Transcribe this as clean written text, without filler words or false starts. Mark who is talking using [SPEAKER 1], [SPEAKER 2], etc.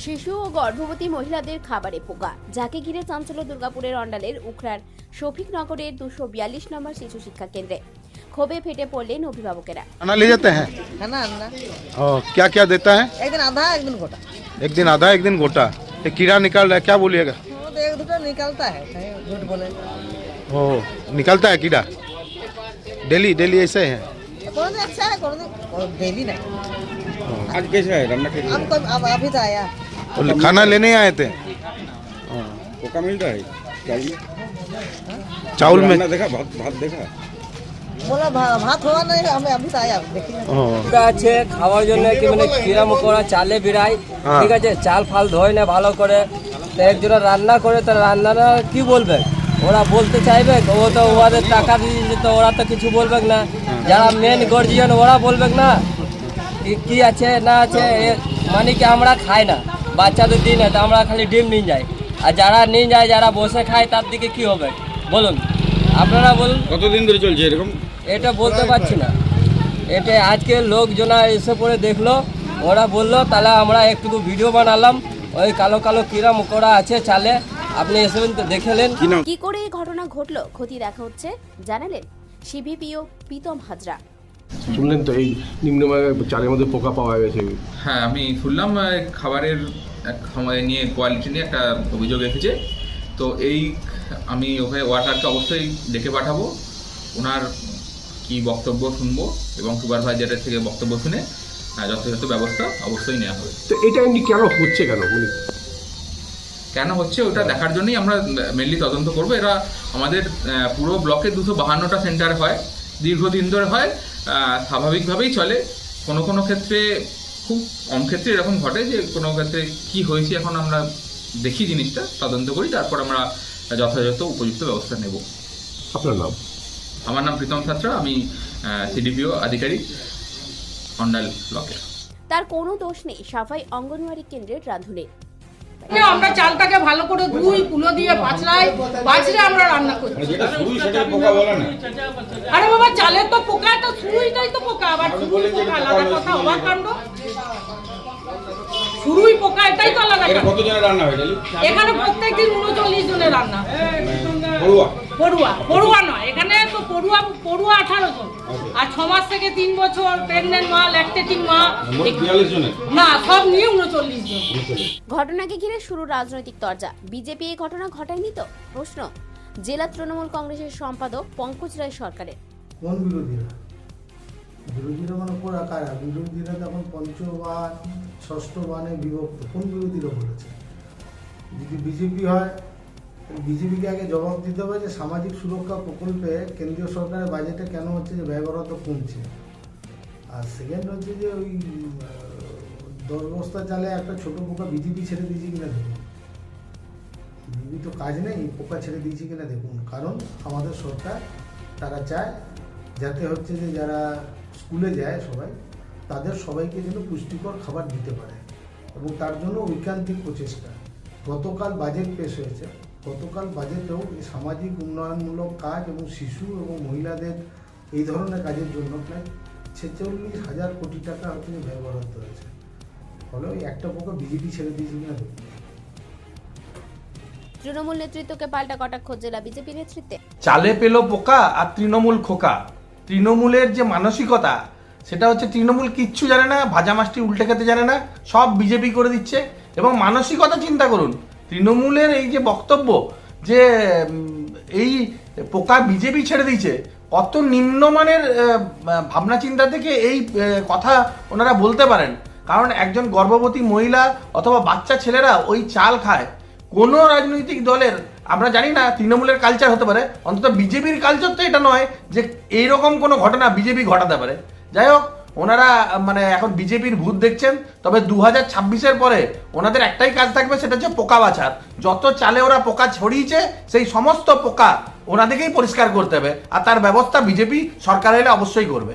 [SPEAKER 1] শিশু ও গর্ভবতী মহিলাদের খাবারে পোকা, যাকে ঘিরে চাঞ্চল্য দুর্গাপুরের অন্ডালের উখড়ার শফিকনগরের 242 নম্বর শিশু শিক্ষা কেন্দ্রে। ক্ষোভে ফেটে পড়লেন অভিভাবকেরা।
[SPEAKER 2] खाना ले जाते हैं?
[SPEAKER 3] खाना अन्ना
[SPEAKER 2] और क्या क्या देता है?
[SPEAKER 3] एक दिन आधा एक दिन गोटा।
[SPEAKER 2] एक दिन आधा एक दिन गोटा। ये कीड़ा निकाल रहा है, क्या बोलिएगा?
[SPEAKER 3] वो तो एक दूसरा निकलता है, कहीं झूठ बोले
[SPEAKER 2] ओ निकलता है कीड़ा डेली डेली ऐसे है?
[SPEAKER 3] कौन दिन अच्छा है कौन दिन डेली नहीं।
[SPEAKER 4] आज कैसा है रान्ना कैसा है?
[SPEAKER 3] अब अभी तो आया
[SPEAKER 2] तो खाना लेने आए थे?
[SPEAKER 4] पोका मिल रहा है चावल में?
[SPEAKER 2] चावल में
[SPEAKER 4] रान्ना देखा भात देखा
[SPEAKER 3] बोला भात हुआ नहीं, हमें अभी तो आया देखिए।
[SPEAKER 5] আছে খাওয়ার জন্য কি মানে কিরা মকড়া চালে বিরাই, ঠিক আছে, চাল ফাল ধোয় না ভালো করে, তো একজনে রান্না করে, তো রান্নারা কি বলবে, ওরা বলতে চাইবে, ও তো ওদের টাকা দিয়ে তো ওরা তো কিছু বলবে না, যারা মেন গার্জিয়ান ওরা বলবে না কি আছে না আছে। মানে কি আমরা খাই না, বাচ্চাদের দিন তো আমরা খালি ডিম নিয়ে যাই, আর যারা নিয়ে যায় যারা বসে খায় তার দিকে কি হবে বলুন, আপনারা বলুন।
[SPEAKER 4] কতদিন ধরে চলছে এরকম?
[SPEAKER 5] এটা বলতে পারছি না, এটা আজকে লোকজনা এসে পড়ে দেখলো, ওরা বললো, তাহলে আমরা একটু ভিডিও বানালাম, ওই কালো কালো কিরা মকড়া আছে চালে, আপনি এসেবেন তো দেখেলেন।
[SPEAKER 1] কি করে এই ঘটনা ঘটলো ক্ষতি দেখা হচ্ছে জানালেন সিভিপিও প্রীতম হাজরা।
[SPEAKER 6] শুনলেন তো এই নিম্নমানের চালের মধ্যে পোকা পাওয়া গেছে।
[SPEAKER 7] হ্যাঁ, আমি শুনলাম খাবারের সময় নিয়ে কোয়ালিটি নিয়ে একটা অভিযোগ এসেছে। তো এই আমি ওয়াটারকে অবশ্যই ডেকে পাঠাবো, ওনার কি বক্তব্য শুনবো এবং সুপারভাইজারের থেকে বক্তব্য শুনে যথাযথ ব্যবস্থা অবশ্যই নেওয়া হবে।
[SPEAKER 6] তো এটা এমনি কেন হচ্ছে,
[SPEAKER 7] কেন হচ্ছে ওটা দেখার জন্যই আমরা মেনলি তদন্ত করবো। এরা আমাদের পুরো ব্লকে 252টা সেন্টার হয়, দীর্ঘদিন ধরে হয়, স্বাভাবিকভাবেই চলে। কোনো কোনো ক্ষেত্রে, খুব কম ক্ষেত্রে এরকম ঘটে যে কোনো ক্ষেত্রে কি হয়েছে এখন আমরা দেখি, জিনিসটা তদন্ত করি, তারপর আমরা যথাযথ উপযুক্ত ব্যবস্থা নেব।
[SPEAKER 6] আপনার নাম?
[SPEAKER 7] আমার নাম প্রীতম ছাত্রা, আমি সিডিপিও আধিকারিক অন্ডাল ব্লকের।
[SPEAKER 1] তার কোনো দোষ নেই সাফাই অঙ্গনওয়াড়ি কেন্দ্রের রাঁধুনে।
[SPEAKER 8] আমরা চালটাকে ভালো করে ধুই, কুলো দিয়ে বাছড়ে আমরা রান্না করি।
[SPEAKER 4] যেটা শুরুই সেটা পোকা বলে না।
[SPEAKER 8] আরে বাবা, চালের তো পোকা, তো শুরুইটাই তো পোকা, আবার শুরুই পোকা আলাদা কথা, অবাক কাণ্ড। শুরুই পোকা, এটাই তো আলাদা।
[SPEAKER 4] এটা কতজনের রান্না হয় ডেলি?
[SPEAKER 8] এখানে প্রত্যেকদিন 39 জনের রান্না। পড়ুয়া নয়, এখানে তো পড়ুয়া 18 জন, আর 6 মাস থেকে 3 বছর প্রেগন্যান্ট মা, ল্যাকটেটিং মা,
[SPEAKER 4] 42 জনের
[SPEAKER 8] না সব নিয়ে 39 জন।
[SPEAKER 1] ঘটনাকে ঘিরে শুরু রাজনৈতিক তরজা। বিজেপি এই ঘটনা ঘটায়নি তো? প্রশ্ন জেলা তৃণমূল কংগ্রেসের সম্পাদক পঙ্কজ রায় সরকারের।
[SPEAKER 9] কোন বিরোধীরা? বিরোধীরা মানে কোরা কারা? বিরোধীরা তখন পঞ্চবান ষষ্ঠ বানে বিভক্ত। কোন বিরোধীরা বলেছে? যদি বিজেপি হয়, বিজেপিকে আগে জবাব দিতে হবে যে সামাজিক সুরক্ষা প্রকল্পে কেন্দ্রীয় সরকারের বাজেটে কেন হচ্ছে যে ব্যয় বরাদ্দ কমছে। আর সেকেন্ড হচ্ছে যে ওই 10 বস্তা চালে একটা ছোট পোকা বিজেপি ছেড়ে দিয়েছে কিনা দেখুন। বিজেপি তো কাজ নেই, পোকা ছেড়ে দিয়েছে কিনা দেখুন। কারণ আমাদের সরকার তারা চায় যাতে হচ্ছে যে যারা স্কুলে যায় সবাই, তাদের সবাইকে যেন পুষ্টিকর খাবার দিতে পারে, এবং তার জন্য ঐকান্তিক প্রচেষ্টা। গতকাল বাজেট পেশ হয়েছে, গতকাল বাজেটেও এই সামাজিক উন্নয়নমূলক কাজ এবং শিশু এবং মহিলাদের এই ধরনের কাজের জন্য প্রায় 46,000 কোটি টাকা হচ্ছে যে ব্যয় বরাদ্দ হয়েছে। ফলে ওই একটা পোকা বিজেপি ছেড়ে দিয়েছে কিনা দেখুন।
[SPEAKER 1] তৃণমূল নেতৃত্বকে পাল্টা কটাক্ষ জেলা বিজেপি নেতৃত্বে।
[SPEAKER 10] চালে পেল পোকা আর তৃণমূল খোকা। তৃণমূলের যে মানসিকতা, সেটা হচ্ছে তৃণমূল কিচ্ছু জানে না, ভাজা মাছটি উল্টে খেতে জানে না, সব বিজেপি করে দিচ্ছে। এবং মানসিকতা চিন্তা করুন, তৃণমূলের এই যে বক্তব্য যে এই পোকা বিজেপি ছেড়ে দিয়েছে, কত নিম্নমানের ভাবনা চিন্তা থেকে এই কথা ওনারা বলতে পারেন। কারণ একজন গর্ভবতী মহিলা অথবা বাচ্চা ছেলেরা ওই চাল খায়। কোনো রাজনৈতিক দলের, আমরা জানি না তৃণমূলের কালচার হতে পারে, অন্তত বিজেপির কালচার তো এটা নয় যে এইরকম কোনো ঘটনা বিজেপি ঘটাতে পারে। যাই হোক, ওনারা মানে এখন বিজেপির ভূত দেখছেন। তবে 2026-এর পরে ওনাদের একটাই কাজ থাকবে, সেটা হচ্ছে পোকা বাছার। যত চালে ওরা পোকা ছড়িয়েছে, সেই সমস্ত পোকা ওনাদেরকেই পরিষ্কার করতে হবে, আর তার ব্যবস্থা বিজেপি সরকার এলে অবশ্যই করবে।